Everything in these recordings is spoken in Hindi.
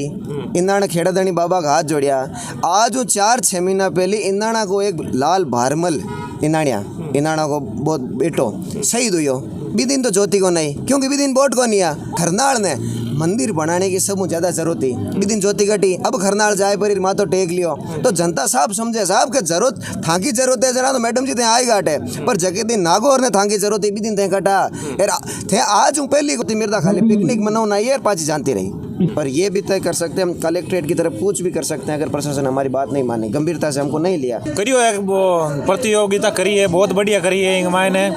इंदाना खेड़ाधनी बाबा का हाथ जोड़िया। आज वो 4-6 महीना पहले इंदाना को एक लाल भारमल इंदाना को बहुत बेटो शहीद हुई हो। बिदिन तो ज्योति को नहीं, क्योंकि बिदिन बोट को नहीं आ। खरनाल ने मंदिर बनाने की सब ज़्यादा जरूरत थी, बिदिन ज्योति कटी। अब खरनाल जाए पर माथो टेक लियो तो जनता साहब समझे साहब के जरूरत थां की जरूरत है जरा तो मैडम जी थे आई घाटे पर जगह दिन नागौर ने थां की जरूरत है बिदिन थे कटा थे। आज हूँ पहली को मिर्दा खाली पिकनिक मनाना ये पाची जानती रही। पर ये भी तय कर सकते हैं हम कलेक्ट्रेट की तरफ पूछ भी कर सकते हैं अगर प्रशासन हमारी बात नहीं माने, गंभीरता से हमको नहीं लिया। करियो है वो प्रतियोगिता करी है, बहुत बढ़िया करी है। इंग मायने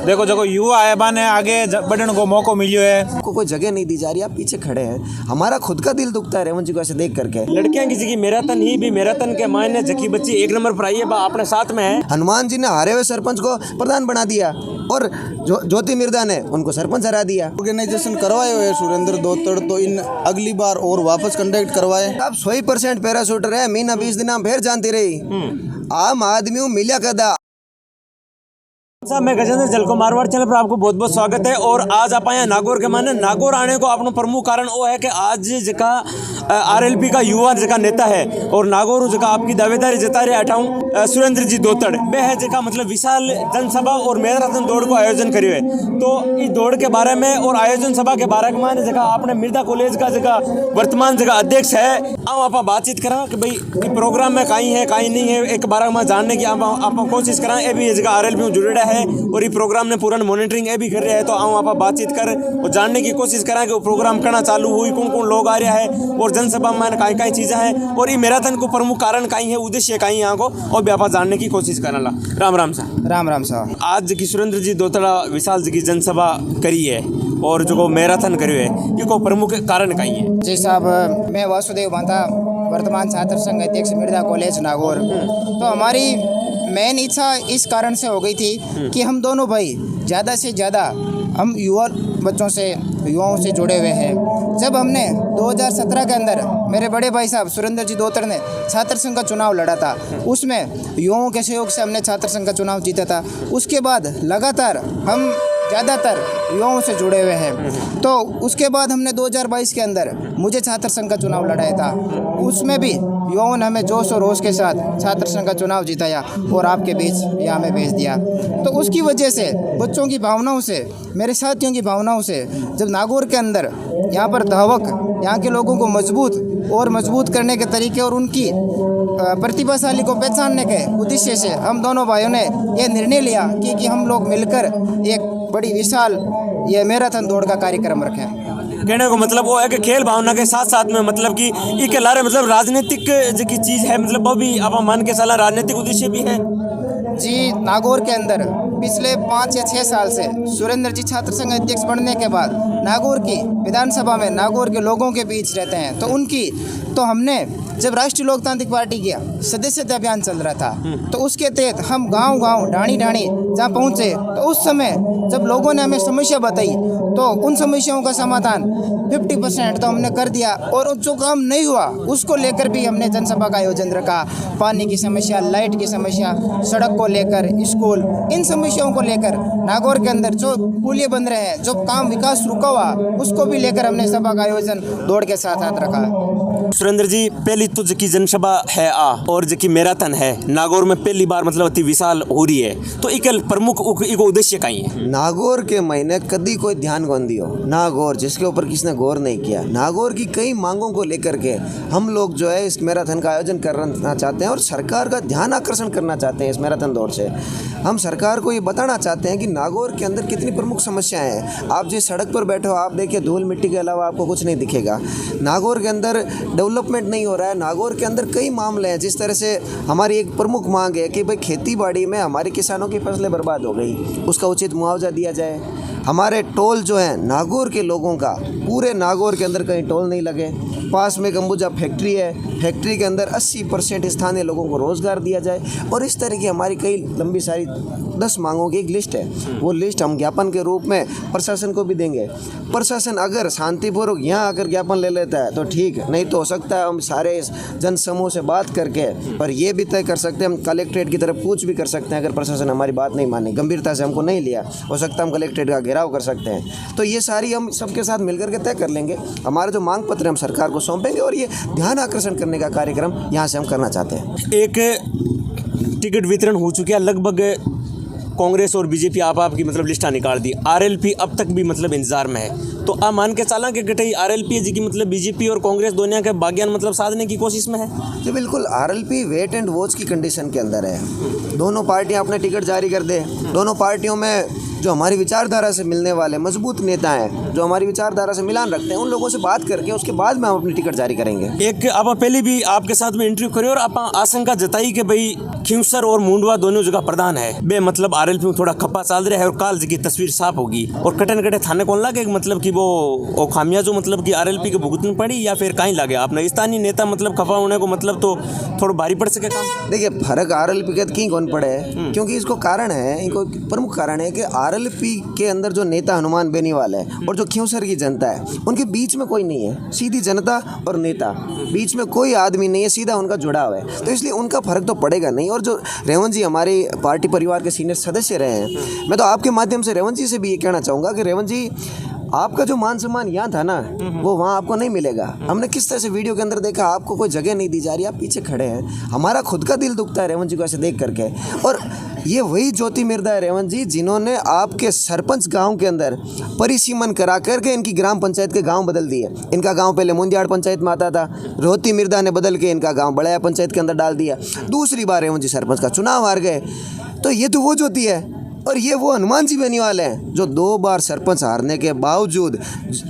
देखो जो युवा है बाने आगे बढ़ने को मौका मिलियो है। कोई जगह नहीं दी जा रही, आप पीछे खड़े हैं, हमारा खुद का दिल दुखता है रेवंत जी को ऐसे देख करके। लड़कियां किसी की मैराथन ही भी मैराथन के मायने जकी बच्ची 1 नंबर पर आई है बा अपने साथ में है। हनुमान जी ने हारे हुए सरपंच को प्रधान बना दिया और ज्योति मिर्दा ने उनको सरपंच हरा दिया। ऑर्गेनाइजेशन करवाए हुए सुरेंद्र दोतड़ तो इन अगली बार और वापस कंडक्ट करवाए। अब 100% पैराशूटर है, महीना 20 दिन फिर जानती रही। आम आदमी मिला कदा। साहब मैं गजेंद्र जलको मारवाड़ चैनल पर आपको बहुत बहुत स्वागत है। और आज आप आए नागौर के माने नागौर आने को अपना प्रमुख कारण वो है कि आज जका आरएलपी का युवा जका नेता है और नागौर जका आपकी दावेदारी जता रहे हटाऊं सुरेंद्र जी दोतड़ वे है जका मतलब विशाल जनसभा और मैराथन दौड़ को आयोजन करियो है। तो इस दौड़ के बारे में और आयोजन सभा के बारे में जका आपने मिर्दा कॉलेज का जका वर्तमान जगह अध्यक्ष है आप बातचीत करा कि भाई प्रोग्राम में कहीं है कहीं नहीं है एक बार में जानने की आप कोशिश करा। ये भी जगह आरएलपी जुड़े है और ये प्रोग्राम ने पूरा मॉनिटरिंग ये भी कर रहा है। तो आप बातचीत कर और जानने की कोशिश करा कि वो प्रोग्राम करना चालू हुई कौन कौन लोग आ रहा है और जनसभा में कई कई चीज़ें हैं और ये मैराथन को प्रमुख कारण कहीं है उद्देश्य कहीं यहाँ को और भी आप जानने की कोशिश करना। राम राम साहब। राम राम साहब। आज की सुरेंद्र जी दोतड़ा विशाल जी की जनसभा करी है और जो मैराथन करी है ये को प्रमुख कारण कहीं है। जी साहब मैं वासुदेव बांता वर्तमान छात्र संघ अध्यक्ष मिर्दा कॉलेज नागौर। तो हमारी मेन इच्छा इस कारण से हो गई थी कि हम दोनों भाई ज़्यादा से ज़्यादा हम युवाओं से जुड़े हुए हैं। जब हमने 2017 के अंदर मेरे बड़े भाई साहब सुरेंद्र जी दोतड़ ने छात्र संघ का चुनाव लड़ा था, उसमें युवाओं के सहयोग से हमने छात्र संघ का चुनाव जीता था। उसके बाद लगातार हम ज़्यादातर युवाओं से जुड़े हुए हैं। तो उसके बाद हमने 2022 के अंदर मुझे छात्र संघ का चुनाव लड़ाया था, उसमें भी युवाओं ने हमें जोश और रोश के साथ छात्र संघ का चुनाव जिताया और आपके बीच यहाँ हमें भेज दिया। तो उसकी वजह से बच्चों की भावनाओं से मेरे साथियों की भावनाओं से जब नागौर के अंदर यहाँ पर धावक यहाँ के लोगों को मजबूत करने के तरीके और उनकी प्रतिभाशाली को पहचानने के उद्देश्य से हम दोनों भाइयों ने यह निर्णय लिया कि हम लोग मिलकर एक बड़ी विशाल ये मैराथन दौड़ का कार्यक्रम रखें। कहने को मतलब वो है कि खेल भावना के साथ साथ में मतलब कि एक लारे मतलब राजनीतिक जो की चीज़ है मतलब वो भी आप मान के साला राजनीतिक उद्देश्य भी है। जी नागौर के अंदर पिछले 5 या 6 साल से सुरेंद्र जी छात्र संघ अध्यक्ष बनने के बाद नागौर की विधानसभा में नागौर के लोगों के बीच रहते हैं। तो हमने जब राष्ट्रीय लोकतांत्रिक पार्टी का सदस्यता अभियान चल रहा था तो उसके तहत हम गांव ढाणी जहाँ पहुँचे तो उस समय जब लोगों ने हमें समस्या बताई तो उन समस्याओं का समाधान 50% तो हमने कर दिया और जो काम नहीं हुआ उसको लेकर भी हमने जनसभा का आयोजन रखा। पानी की समस्या, लाइट की समस्या, सड़क को लेकर, स्कूल, इन समस्याओं को लेकर नागौर के अंदर जो पुलिया बन रहे हैं, जो काम विकास रुका हुआ उसको भी लेकर हमने सभा का आयोजन दौड़ के साथ हाथ रखा। सुरेंद्र जी पहली तो जकी जनसभा है और जकी मैराथन है नागौर में पहली बार मतलब अति विशाल हो रही है तो एक प्रमुख उद्देश्य कहीं है। नागौर के महीने कभी कोई ध्यान कौन दियो, नागौर जिसके ऊपर किसने गौर नहीं किया। नागौर की कई मांगों को लेकर के हम लोग जो है इस मैराथन का आयोजन करना चाहते हैं और सरकार का ध्यान आकर्षण करना चाहते हैं। इस मैराथन दौड़ से हम सरकार को ये बताना चाहते हैं कि नागौर के अंदर कितनी प्रमुख समस्याएं हैं। आप जिस सड़क पर बैठे हो आप देखिए धूल मिट्टी के अलावा आपको कुछ नहीं दिखेगा। नागौर के अंदर डेवलपमेंट नहीं हो रहा है। नागौर के अंदर कई मामले हैं। जिस तरह से हमारी एक प्रमुख मांग है कि भाई खेती बाड़ी में हमारे किसानों की फसलें बर्बाद हो गई, उसका उचित मुआवजा दिया जाए। हमारे टोल जो है नागौर के लोगों का, पूरे नागौर के अंदर कहीं टोल नहीं लगे। पास में एक अंबुजा फैक्ट्री है, फैक्ट्री के अंदर 80% स्थानीय लोगों को रोज़गार दिया जाए। और इस तरह की हमारी कई लंबी सारी 10 मांगों की एक लिस्ट है। वो लिस्ट हम ज्ञापन के रूप में प्रशासन को भी देंगे। प्रशासन अगर शांतिपूर्वक यहाँ आकर ज्ञापन ले लेता है तो ठीक, नहीं तो हो सकता है हम सारे जन समूह से बात करके और ये भी तय कर सकते हैं, हम कलेक्ट्रेट की तरफ कूच भी कर सकते हैं। अगर प्रशासन हमारी बात नहीं मानी, गंभीरता से हमको नहीं लिया, हो सकता है हम कलेक्ट्रेट का घेराव कर सकते हैं। तो ये सारी हम सबके साथ मिलकर के तय कर लेंगे। हमारे जो मांग पत्र हम सरकार को सौंपेंगे और ये ध्यान आकर्षण करने का कार्यक्रम यहाँ से हम करना चाहते हैं। एक टिकट वितरण हो चुका है लगभग, कांग्रेस और बीजेपी आपकी मतलब लिस्टा निकाल दी, आरएलपी अब तक भी मतलब इंतजार में है। तो आप मान के चला कि गठई आरएलपी जी की मतलब बीजेपी और कांग्रेस दोनों के भाग्यान मतलब साधने की कोशिश में है। जी बिल्कुल, आरएलपी वेट एंड वॉच की कंडीशन के अंदर है। दोनों पार्टियां अपने टिकट जारी कर दे। दोनों पार्टियों में जो हमारी विचारधारा से मिलने वाले मजबूत नेता हैं, जो हमारी विचारधारा से मिलान रखते हैं, उन लोगों से बात करके उसके बाद में हम अपनी टिकट जारी करेंगे। एक आप पहले भी आपके साथ में इंटरव्यू करे और आप आशंका जताई कि भाई खिंवसर और मुंडवा दोनों जगह प्रधान है बे मतलब आरएलपी में थोड़ा खप्पा चल रहा है और काल की तस्वीर साफ होगी और कटन कटे थाने कौन लगे मतलब कि वो खामिया जो मतलब कि आरएलपी के भुगतनी पड़ी या फिर कहीं लगे आपने स्थानीय नेता मतलब खफा होने को मतलब तो थोड़ा भारी पड़ सके काम। देखिए फर्क आरएलपी के कहीं कौन पड़े है, क्योंकि इसको कारण है, इनको प्रमुख कारण है कि आरएलपी के अंदर जो नेता हनुमान बेनीवाल है और जो खिंवसर की जनता है, उनके बीच में कोई नहीं है। सीधी जनता और नेता, बीच में कोई आदमी नहीं है, सीधा उनका जुड़ाव है। तो इसलिए उनका फर्क तो पड़ेगा नहीं। और जो रेवंत जी हमारे पार्टी परिवार के सीनियर सदस्य रहे हैं, मैं तो आपके माध्यम से रेवंत जी से भी ये कहना चाहूँगा कि रेवंत जी, आपका जो मान सम्मान यहाँ था ना, वो वहाँ आपको नहीं मिलेगा। हमने किस तरह से वीडियो के अंदर देखा, आपको कोई जगह नहीं दी जा रही, आप पीछे खड़े हैं। हमारा खुद का दिल दुखता है रेवंत जी को ऐसे देख करके। और ये वही ज्योति मिर्दा है रेवंत जी, जिन्होंने आपके सरपंच गांव के अंदर परिसीमन करा करके इनकी ग्राम पंचायत के गांव बदल दिए। इनका गांव पहले मुंदियाड़ पंचायत में आता था, ज्योति मिर्दा ने बदल के इनका गांव बड़ाया पंचायत के अंदर डाल दिया। दूसरी बार रेवंत जी सरपंच का चुनाव हार गए। तो ये तो वो ज्योति है। और ये वो हनुमान जी बेनीवाल हैं जो 2 बार सरपंच हारने के बावजूद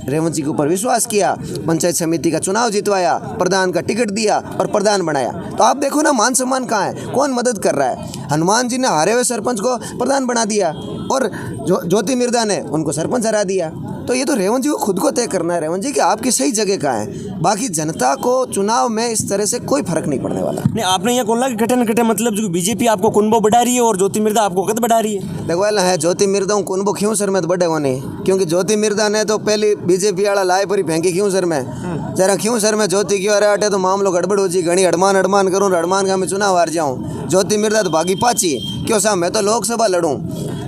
रेवंत जी के ऊपर विश्वास किया, पंचायत समिति का चुनाव जितवाया, प्रधान का टिकट दिया और प्रधान बनाया। तो आप देखो ना, मान सम्मान कहाँ है, कौन मदद कर रहा है। हनुमान जी ने हारे हुए सरपंच को प्रधान बना दिया और ज्योति मिर्दा ने उनको सरपंच हरा दिया। तो ये तो रेवंत जी को खुद को तय करना है, रेवंत जी कि आपकी सही जगह कहाँ है। बाकी जनता को चुनाव में इस तरह से कोई फर्क नहीं पड़ने वाला। नहीं, आपने ये बोला कि कटे न कटे मतलब जो बीजेपी आपको कुनबो बढ़ा रही है और ज्योति मिर्दा आपको कद बढ़ा रही है। देखो वाला है, ज्योति मिर्दा कुनबो खिंवसर में तो बढ़ेगा नहीं, क्योंकि ज्योति मिर्दा ने तो पहले बीजेपी वाला लाए परी फेंकी खिंवसर में। जरा खिंवसर में ज्योति की अरे अटे तो मामलो गड़बड़ हो जी, घनी अड़मान करूँ, अड़मान का मैं चुनाव हार जाऊँ। ज्योति मिर्दा तो भागी पाची क्यों साहब, मैं तो लोकसभा लड़ूँ।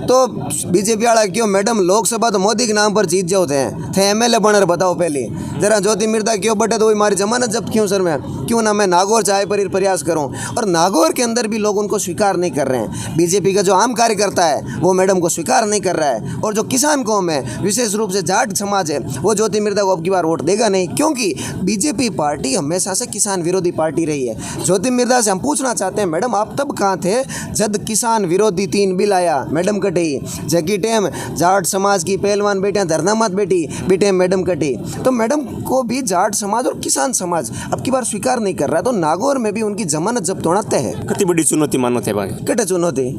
तो बीजेपी वाला क्यों मैडम, लोकसभा तो मोदी के नाम पर जीत जाओ थे एमएलए बनर बताओ पहले। जरा ज्योति मिर्दा क्यों बटे तो हमारी जमानत जब्त क्यों सर में, क्यों ना मैं नागौर चाहे पर प्रयास करूं। और नागौर के अंदर भी लोग उनको स्वीकार नहीं कर रहे हैं। बीजेपी का जो आम कार्यकर्ता है वो मैडम को स्वीकार नहीं कर रहा है। और जो किसान कौम है, विशेष रूप से जाट समाज है, वो ज्योति मिर्दा को अब की बार वोट देगा नहीं, क्योंकि बीजेपी पार्टी हमेशा से किसान विरोधी पार्टी रही है। ज्योति मिर्दा से हम पूछना चाहते हैं, मैडम आप तब कहाँ थे जब किसान विरोधी 3 बिल आया, मैडम कटी जगी टेम जाट समाज की पहलवान बेटियां धरना मत बेटे मैडम कटी। तो मैडम को भी जाट समाज और किसान समाज अब की बार स्वीकार नहीं कर रहा। तो नागौर में भी उनकी जमानत जब्त होना तय है। कितनी बड़ी चुनौती मानो थे भाई, कटे चुनौती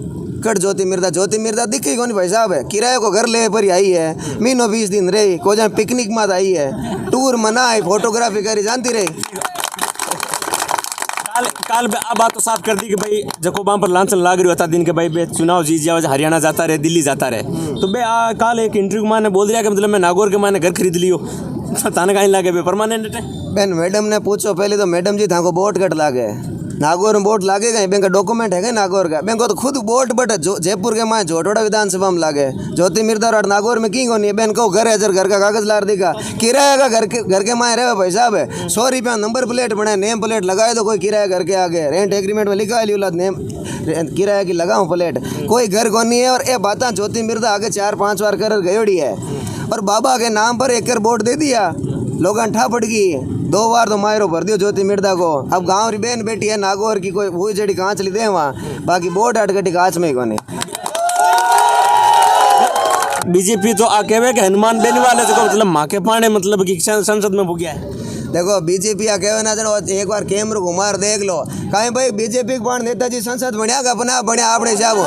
कट ज्योति मिर्दा दिखे कौन भाई साहब है, किराए को घर ले पर आई है, महीनों 20 दिन रही, को जहाँ पिकनिक मत आई है, टूर मनाई, फोटोग्राफी करी, जानती रही। काल आप बात तो साफ कर दी कि भाई जको वहाँ पर लांछन लाग रही होता दिन के भाई बे चुनाव जीत जाओ, हरियाणा जाता रहे, दिल्ली जाता रहे। तो बे काल एक इंटरव्यू में माने बोल रहा कि मतलब मैं नागौर के माने घर खरीद लियो, थाने कहीं लागे बे परमानेंट है। बहन मैडम ने पूछो पहले तो, मैडम जी था को बोट कट लागे, नागौर में बोट लागेगा, बैंक का डॉक्यूमेंट है नागौर का, बैंक को तो खुद बोट बट जयपुर के माए झोटोड़ा विधानसभा में लागे। ज्योति मिर्दा और नागौर में की को नहीं, बहन को घर है, जर घर का कागज लार देगा, किराया का घर के माए रहे भाई साहब है, 100 रुपया नंबर प्लेट बने, नेम प्लेट लगाए तो कोई किराया घर के आगे, रेंट एग्रीमेंट में लिखा है नेम किराया की लगाऊं प्लेट, कोई घर को नहीं है। और ये बात ज्योति मिर्दा आगे 4-5 बार कर गयोड़ी है और बाबा के नाम पर 1 बोट दे दिया, लोग ठा पड़ गई, 2 बार तो मायरो भर दियो ज्योति मिर्दा को। अब गांव री बहन बेटी है नागौर की, कोई वही जड़ी कांच ली दे वहाँ, बाकी बोट अटकटी कांच में कोने। बीजेपी तो आके कि हनुमान बेनीवाल है मतलब माँ के पाने मतलब कि संसद में भूगया है। देखो बीजेपी आके ना चलो एक बार कैमरा घुमार देख लो, कहीं भाई बीजेपी के पान नेताजी संसद बढ़िया का अपना बढ़िया आपने जाओ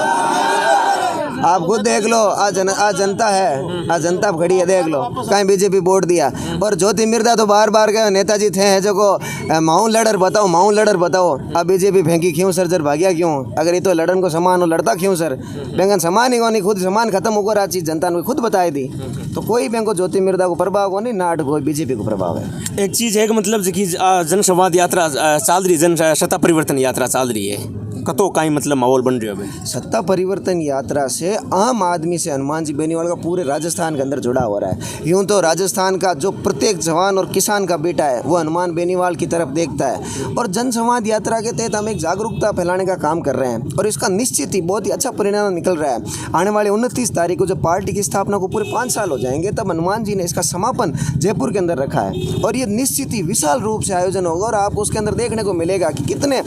आप खुद देख लो, आज जनता है, आज जनता खड़ी है, देख लो कहीं बीजेपी वोट दिया। और ज्योति मिर्दा तो बार बार के नेताजी थे हैं जो को माउन लड़र बताओ, माउन लड़र बताओ। अब बीजेपी फेंकी क्यों सर, जर भाग्या क्यों? अगर ये तो लड़न को समान हो लड़ता क्यों सर? बैंगन समान ही को नहीं, खुद समान खत्म होकर आ चीज जनता ने खुद बताई दी। तो कोई बैंक को ज्योति मिर्दा को प्रभाव को नहीं, ना कोई बीजेपी को प्रभाव है। एक चीज़ है कि मतलब कि जन संवाद यात्रा चाल रही, जन सत्ता परिवर्तन यात्रा चाल रही है, कतो काई मतलब माहौल बन रही है अभी। सत्ता परिवर्तन यात्रा से आम आदमी से हनुमान जी बेनीवाल का पूरे राजस्थान के अंदर जुड़ा हो रहा है। यूं तो राजस्थान का जो प्रत्येक जवान और किसान का बेटा है वो हनुमान बेनीवाल की तरफ देखता है। और जन संवाद यात्रा के तहत हम एक जागरूकता फैलाने का काम कर रहे हैं और इसका निश्चित ही बहुत ही अच्छा परिणाम निकल रहा है। आने वाले 29 तारीख को जब पार्टी की स्थापना को पूरे 5 साल हो जाएंगे तब हनुमान जी ने इसका समापन जयपुर के अंदर रखा है और ये निश्चित ही विशाल रूप से आयोजन होगा और आपको उसके अंदर देखने को मिलेगा कि कितने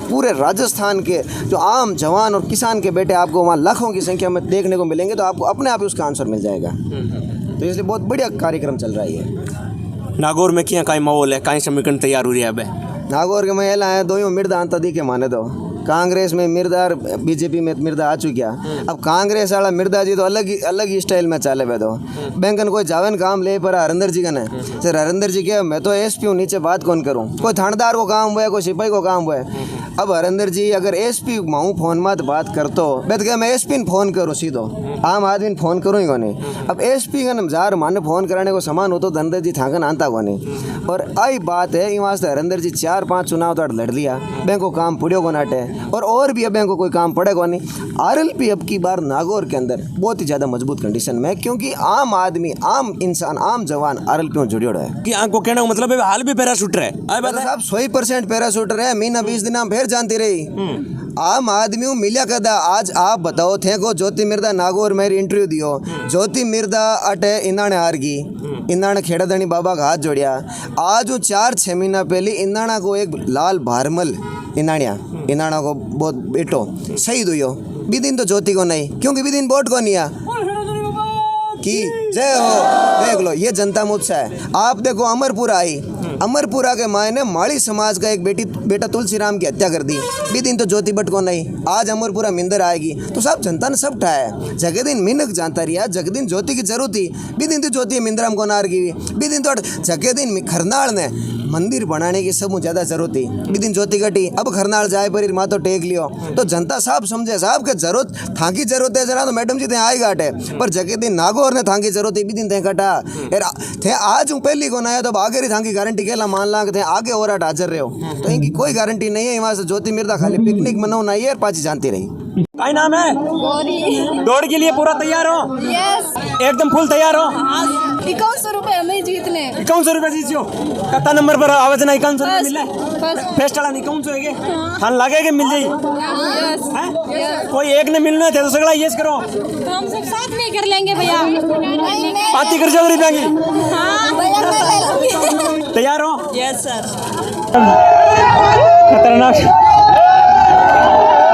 पूरे राजस्थान के जो आम जवान और किसान के बेटे आपको वहाँ लाखों की संख्या में देखने को मिलेंगे। तो आपको अपने आप ही उसका आंसर मिल जाएगा। तो इसलिए बहुत बढ़िया कार्यक्रम चल रहा है। नागौर में क्या काई माहौल है, काई समीकरण तैयार हो रही है अब? नागौर के महिला है दो मिर्दा अंता दी के माने दो, कांग्रेस में मिर्दा और बीजेपी में मिर्दा आ चुका। अब कांग्रेस वाला मिर्दा जी तो अलग ही स्टाइल में चाले हुए दो। बैंकन कोई जावन काम ले पर हरिंदर जी का नहीं सर, हरिंदर जी के मैं तो एसपी हूँ, नीचे बात कौन करूँ? कोई थानेदार को काम हुआ है, कोई सिपाही को काम हुआ है। अब हरिंदर जी अगर एसपी माऊँ फोन मत बात करतो बैठ गया, मैं एसपी ने फोन करूँ सीधो, आम आदमी ने फोन करूँ ही को नहीं। अब एसपी का जार माने फोन कराने को समान हो तो हरिंदर जी थाकन आंता को नहीं। और आई बात है इन वास्ते हरिंदर जी 4-5 चुनाव तो लड़ लिया, बैंक को काम पुड़ियो को नाटे और भी अब बैंक को कोई काम पड़ेगा नहीं। आरएलपी अब की बार नागौर के अंदर बहुत ही ज़्यादा मजबूत कंडीशन में है क्योंकि आम आदमी, आम इंसान, आम जवान आरएलपी में जुड़ियो है। कि आपको कहना मतलब है हाल भी पैराशूटर है साहब 100% पैराशूटर है। महीना 20 दिन हम फिर जानती रही आम आदमी मिलिया कदा। आज आप बताओ थे को ज्योति मिर्दा नागौर में इंटरव्यू दियो, ज्योति मिर्दा अटे इंदाने हार गई, इंदाने खेड़ाधनी बाबा का हाथ जोड़िया। आज वो 4-6 महीना पहले इंदाना को एक लाल भारमल इंदाना को बहुत बेटो सही दुयो बिदिन तो ज्योति को नहीं क्योंकि बिदिन वोट को नहीं आ कि जय हो। देख लो ये जनता मुझसे है। आप देखो अमरपुरा आई, अमरपुरा के माए ने माड़ी समाज का एक बेटा तुलसीराम की हत्या कर दी, बिदिन तो ज्योति बट को नहीं। आज अमरपुरा मिंदर आएगी तो सब जनता ने सब ठाया। जगदिन मिनक जानता रिया, जगदिन ज्योति की जरूरत थी, बिदिन तो ज्योति मिंदराम को नार की, बिदिन तो जगदिन खरनाल ने मंदिर बनाने की सब ज़्यादा जरूरत थी, बिदिन ज्योति कटी। अब खरनाल जाए पर माँ तो टेक लियो तो जनता साहब समझे साहब के जरूरत था की जरूरत है जरा तो मैडम जी थे आई घाटे पर जगदिन नागौर ने थांकी जरूरत है बिदिन थे कटा थे। आज हूँ पहली को नया तो आगे ही थांकी गारंटी केला मान ला थे आगे और हाजिर रहे हो तो इनकी कोई गारंटी नहीं है। वहाँ से ज्योति मिर्दा खाली पिकनिक मनाओ ना ये पाची जानती रही। काय नाम है? दौड़ के लिए पूरा तैयार हो? यस, एकदम फुल तैयार हो? 51 रुपए हमें जीतने। 51 रुपए जीतियो कता नंबर पर आवेदन 51 रुपए मिले फर्स्ट वाला नहीं 51 है के थान लागे के मिल जाई। यस, कोई एक ने मिलना थे तो सगला यस करो, तो हम सब साथ में कर लेंगे भैया। पाती कर जाओ रुपया की। हाँ भैया कर लेंगे। तैयार हो? Yes sir. खतरनाक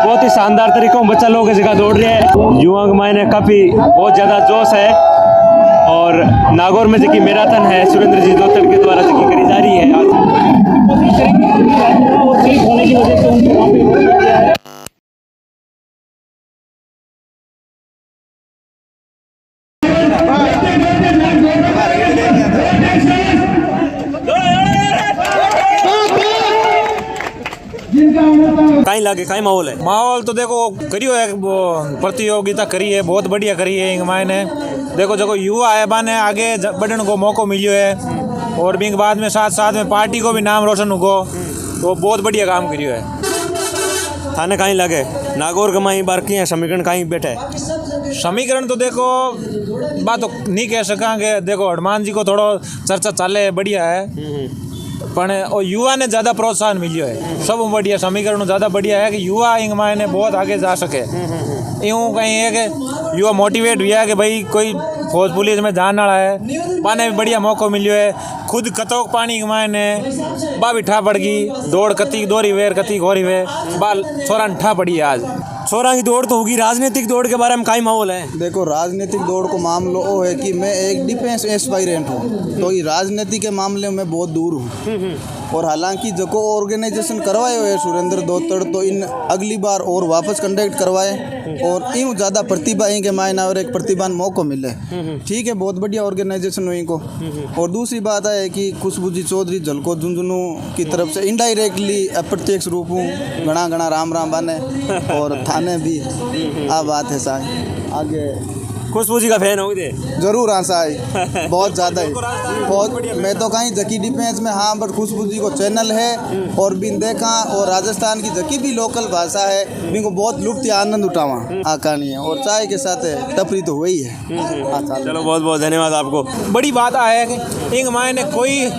बहुत ही शानदार तरीकों बच्चा लोग इस जगह दौड़ रहे हैं। युवा के मायने काफ़ी बहुत ज़्यादा जोश है और नागौर में जो मैराथन है सुरेंद्र जी दोतड़ के द्वारा जो करी जा रही है काई लागे काई माहौल है? माहौल तो देखो करियो है प्रतियोगिता करी है, बहुत बढ़िया करी है। इंग मायने देखो जो युवा है बाने आगे बढ़ने को मौका मिलियो है और बिंग बाद में साथ में पार्टी को भी नाम रोशन होगो तो बहुत बढ़िया काम करियो है। थाने कहीं लगे नागौर के माही बार की समीकरण कहीं बैठे समीकरण तो देखो बात तो नहीं कह सकांगे। देखो हनुमान जी को थोड़ा चर्चा चाले बढ़िया है पण और युवा ने ज़्यादा प्रोत्साहन मिलियो है। सब बढ़िया समीकरण ज़्यादा बढ़िया है कि युवा इंग मायने बहुत आगे जा सके। यूँ कहीं है कि युवा मोटिवेट हुआ है कि भाई कोई फौज पुलिस में जाने वाला है, पाने भी बढ़िया मौका मिलियो है। खुद कतोक पानी के मायने बा भी ठा पड़ गई, दौड़ कती दोरी वेर कती घोरी वे बाल छोरा ठा पड़ी आज। छोरा की दौड़ तो होगी, राजनीतिक दौड़ के बारे में काई माहौल है? देखो राजनीतिक दौड़ को मामलो वो है कि मैं एक डिफेंस एस्पायरेंट हूँ, तो ये राजनीति के मामले में बहुत दूर हूँ। और हालांकि जो को ऑर्गेनाइजेशन करवाए हुए सुरेंद्र दोतड़, तो इन अगली बार और वापस कंडक्ट करवाए और इन ज़्यादा प्रतिभा इनके मायने और एक प्रतिभान मौका मिले। ठीक है, बहुत बढ़िया ऑर्गेनाइजेशन हुई इनको। और दूसरी बात है कि खुशबू जी चौधरी झलको झुंझुनू की तरफ से इनडायरेक्टली अप्रत्यक्ष रूप हूँ घना घना राम राम बने और थाने भी आ बात है साहब। आगे खुशबू जी का फैन हो गए? जरूर हाँ साहब, बहुत ज़्यादा ही, बहुत। मैं तो कहीं जकी डिफेंस में हाँ, बट खुशबू जी को चैनल है और बिन देखा, और राजस्थान की जकी भी लोकल भाषा है इनको बहुत लुप्त आनंद उठावा आकानी है, और चाय के साथ टपरी तो वही है। चलो बहुत बहुत धन्यवाद आपको। बड़ी बात है कि इंग मायने कोई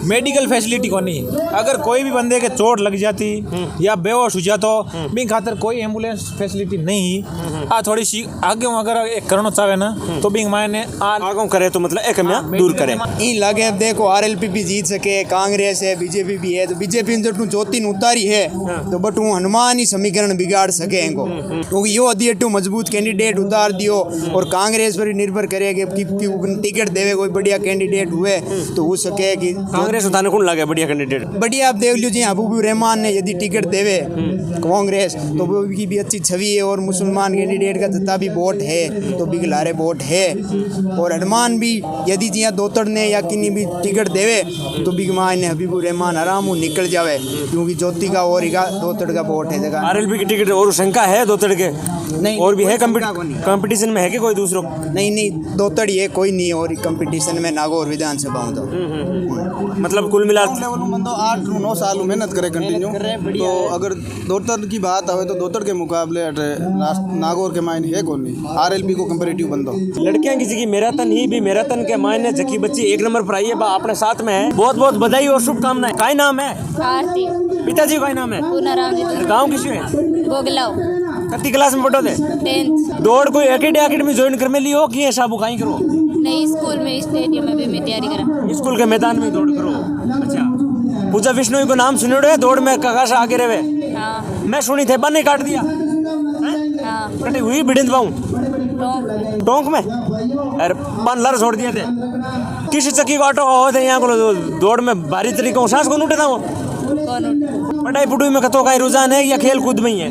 मेडिकल फैसिलिटी को नहीं, अगर कोई भी बंदे के चोट लग जाती या बेहोश हो जातो भी खातर कोई एम्बुलेंस फैसिलिटी नहीं। आ थोड़ी सी आगे अगर एक करना चाहे ना तो भी मायने आगे करे तो मतलब एक में दूर करे। इन लगे अब देखो आरएलपी भी जीत सके, कांग्रेस है, बीजेपी भी है, तो बीजेपी ने जो चौथी उतारी है तो बट वो हनुमान ही समीकरण बिगाड़ सके इनको, क्योंकि यो अधी एटू मजबूत कैंडिडेट उतार दियो और कांग्रेस पर निर्भर करेगा कि टिकट देवे कोई बढ़िया कैंडिडेट हुए तो हो सके कि कांग्रेस उठाने कौन लगे बढ़िया कैंडिडेट? बढ़िया आप देख लो जी हबीबुर रहमान ने यदि टिकट देवे कांग्रेस तो वो की भी अच्छी छवि है और मुसलमान कैंडिडेट का जितना भी वोट है तो बिगलारे वोट है। और हनुमान भी यदि जिया दोतड़ ने या किन्हीं भी टिकट देवे तो बिगमान ने हबीबुर रहमान आराम निकल जावे, क्योंकि ज्योति का और दोतड़ का वोट है जगह। आरएलपी की टिकट और शंका है दोतड़ के? नहीं, और भी है कोई शंका को नहीं। कंपटीशन में है कि कोई दूसरों? नहीं दोतड़ ये कोई नहीं और कंपटीशन में नागौर विधानसभा हूँ तो मतलब कुल मिला बंदो 8-9 साल मेहनत करे कंटिन्यू, तो अगर दोतड़ की बात आवे तो दोतड़ के मुकाबले नागौर के मायने है कौन नहीं आरएलपी को कंपेरेटिव बंदो। लड़कियां किसी की मैराथन ही भी मैराथन के मायने जकी बच्ची 1 नंबर पर आई है अपने साथ में है। बहुत बहुत बधाई और शुभकामनाएं। काय नाम है? आरती पिताजी का नाम है? पूनाराम जी गाँव किसी है? गोगलाव कत्ती क्लास में पढ़ो थे? 10th। दौड़ कोई एकेडमी ज्वाइन कर में लियो कि साबू काई करो? नई स्कूल में स्टेडियम में भी मैं तैयारी करा। स्कूल के मैदान में दौड़ करो? अच्छा। पूजा विष्णु को नाम सुने है दौड़ में कका से आगे रहे? हाँ मैं सुनी थे बने काट दिया हाँ। कटी हुई बिड़िंद पाऊँ टोंक में अरे पान लर छोड़ दिए थे। किसी चक्की का ऑटो हो थे यहाँ को दौड़ में भारी तरीके को सांस को उठे था वो कौन? पढ़ाई पुढ़ाई में कतो का रुझान है या खेल कूद में ही है?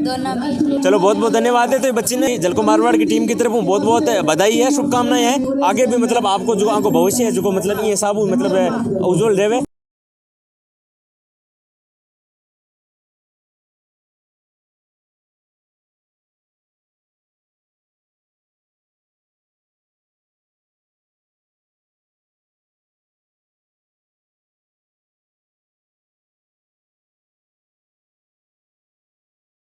दोनों में। चलो बहुत बहुत धन्यवाद है। तो ये बच्ची ने झलको मारवाड़ की टीम की तरफ बहुत बहुत बधाई है, शुभकामनाएं हैं। आगे भी मतलब आपको जो आपको भविष्य है जो मतलब ये साबु मतलब उज्जवल देवे।